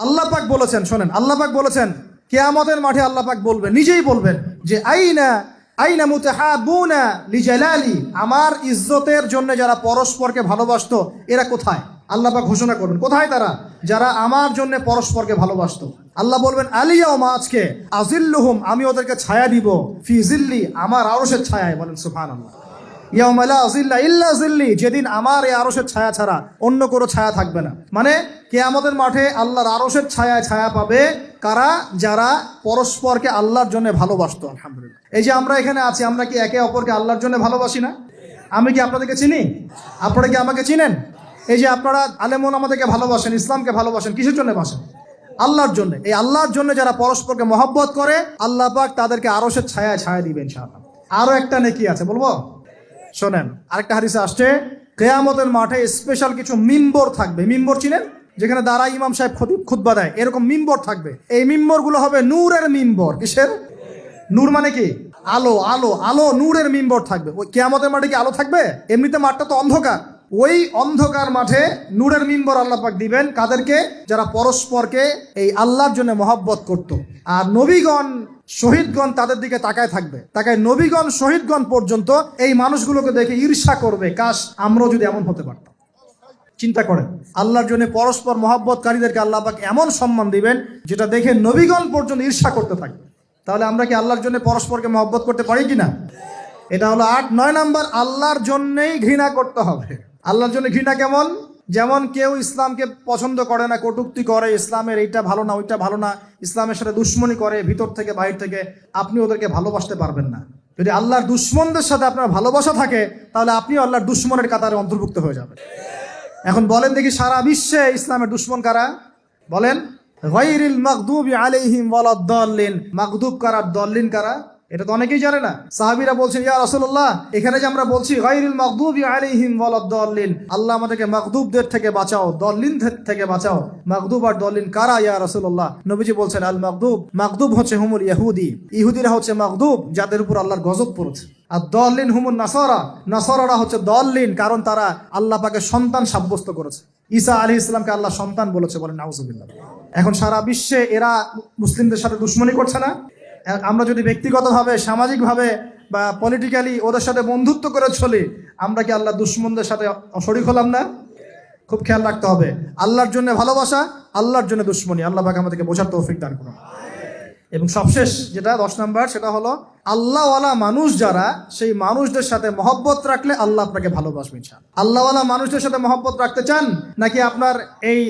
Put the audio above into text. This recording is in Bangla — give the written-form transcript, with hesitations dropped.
আল্লাহ পাক বলেছেন, শোনেন, আল্লাহ পাক বলেছেন কিয়ামতের মাঠে আল্লাহ পাক বলবেন, নিজেই বলবেন যে আইনা আইনা মুতাহাবুনা লিজালালি, আমার ইজ্জতের জন্য যারা পরস্পরকে ভালোবাসতো এরা কোথায়? আল্লাহ পাক ঘোষণা করবেন কোথায় তারা, যারা আমার জন্য পরস্পরকে ভালোবাসতো। আল্লাহ বলবেন আলিয়াউমা, আজকে, আজিল্লুহুম, আমি ওদেরকে ছায়া দিব, ফি জিল্লি, আমার আরশের ছায়ায়। বলেন সুবহানাল্লাহ। ইয়াউমা লা জিল্লা ইল্লা জিল্লি, যেদিন আমার এই আরশের ছায়া ছাড়া অন্য কোনো ছায়া থাকবে না। মানে কিয়ামতের মাঠে আল্লাহর আরশের ছায়ায় ছায়া পাবে কারা? যারা পরস্পরকে আল্লাহর জন্য ভালোবাসতো। আলহামদুলিল্লাহ, এই যে আমরা এখানে আছি, আমরা কি একে অপরকে আল্লাহর জন্য ভালোবাসি না? আমি কি আপনাদেরকে চিনি? আপনারা কি আমাকে চিনেন? এই যে আপনারা আলেমুল আমাদেরকে ভালোবাসেন, ইসলামকে ভালোবাসেন, কিসের জন্য বাসেন? আল্লাহর জন্য। এই আল্লাহর জন্য যারা পরস্পরকে মহব্বত করে, আল্লাহ পাক তাদেরকে আরশের ছায়ায় ছায়া দিবেন ইনশাআল্লাহ। আরো একটা নেকি আছে, বলবো? শোনেন, আরেকটা হাদিসে আসছে কিয়ামতের মাঠে স্পেশাল কিছু মিম্বর থাকবে। মিম্বর চিনেন? যেখানে দাঁড়ায় ইমাম সাহেব খুতবা দেয়, এরকম মিম্বর থাকবে। এই মিম্বর গুলো হবে নূরের মিম্বর। কিসের? নূর মানে কি? আলো। আলো, আলো, নূরের মিম্বর থাকবে। ওই কিয়ামতের মাঠে কি আলো থাকবে? এমনিতে মাঠটা তো অন্ধকার। ওই অন্ধকার মাঠে নূরের মিম্বর আল্লাহ পাক দিবেন কাদেরকে? যারা পরস্পরকে এই আল্লাহর জন্য মহব্বত করত। আর নবীগণ, শহীদগণ তাদের দিকে তাকায় থাকবে। তাকায় নবীগণ, শহীদগণ পর্যন্ত এই মানুষগুলোকে দেখে ঈর্ষা করবে, কাশ আমরাও যদি এমন হতে পারতাম। চিন্তা করেন, আল্লাহর জন্য পরস্পর মহব্বতকারীদেরকে আল্লাহ পাক এমন সম্মান দিবেন যেটা দেখে নবীগণ পর্যন্ত ঈর্ষা করতে থাকবে। তাহলে আমরা কি আল্লাহর জন্য পরস্পরকে মহব্বত করতে পারি কিনা? এটা হলো 8-9 নাম্বার। আল্লাহর জন্যই ঘৃণা করতে হবে। আল্লাহর জন্য ঘৃণা কেমন? যেমন কেউ ইসলামকে পছন্দ করে না, কটূক্তি করে, ইসলামের এইটা ভালো না, ওইটা ভালো না, ইসলামের সাথে দুশ্মনী করে ভিতর থেকে বাহির থেকে, আপনি ওদেরকে ভালোবাসতে পারবেন না। যদি আল্লাহর দুশ্মনদের সাথে আপনার ভালোবাসা থাকে, তাহলে আপনি আল্লাহর দুশ্মনের কাতারে অন্তর্ভুক্ত হয়ে যাবেন। এখন বলেন দেখি, সারা বিশ্বে ইসলামের দুশ্মন কারা? বলেন। গায়রিল মাগদুবি আলাইহিম ওয়ালাদ-দাল্লিন। মাগদুব কারা, দল্লিন কারা? এটা তো অনেকেই জানে না। সাহাবীরা বলছেন, ইয়া রাসূলুল্লাহ, এখানে যে আমরা বলছি গায়রিল মাগদুবি আলাইহিম ওয়ালাদ-দাল্লিন, আল্লাহ আমাদেরকে মাগদুবদের থেকে বাঁচাও, দল্লিনদের থেকে বাঁচাও। মাগদুব আর দল্লিন কারা ইয়া রাসূলুল্লাহ? নবীজি বলছেন, আল মাগদুব, মাগদুব হচ্ছে হুমুল ইহুদি, ইহুদিরা হচ্ছে মাগদুব, যাদের উপর আল্লাহর গজব পড়েছে। আর দল্লিন হুমুন নাসারা, নাসারারা হচ্ছে দল্লিন, কারণ তারা আল্লাহ পাকে সন্তান সাব্যস্ত করেছে। ঈসা আলাইহিস সালামকে আল্লাহ সন্তান বলেছে। বলেন নাউজুবিল্লাহ। এখন সারা বিশ্বে এরা মুসলিমদের সাথে দুশ্মনী করছে না? আমরা যদি ব্যক্তিগতভাবে, সামাজিকভাবে বা পলিটিক্যালি ওদের সাথে বন্ধুত্ব করে চলি, আমরা কি আল্লাহ দুশ্মনদের সাথে শরীক হলাম না? খুব খেয়াল রাখতে হবে। আল্লাহর জন্য ভালোবাসা, আল্লাহর জন্য দুশ্মনী। আল্লাহ পাক আমাদেরকে বোঝার তৌফিক দান করুন। এবং সবশেষ যেটা 10 নাম্বার, সেটা হলো আল্লাহওয়ালা মানুষ যারা, সেই মানুষদের সাথে মহব্বত রাখলে আল্লাহ আপনাকে ভালোবাসবেন। আল্লাহওয়ালা মানুষদের সাথে মহব্বত রাখতে চান নাকি আপনার এই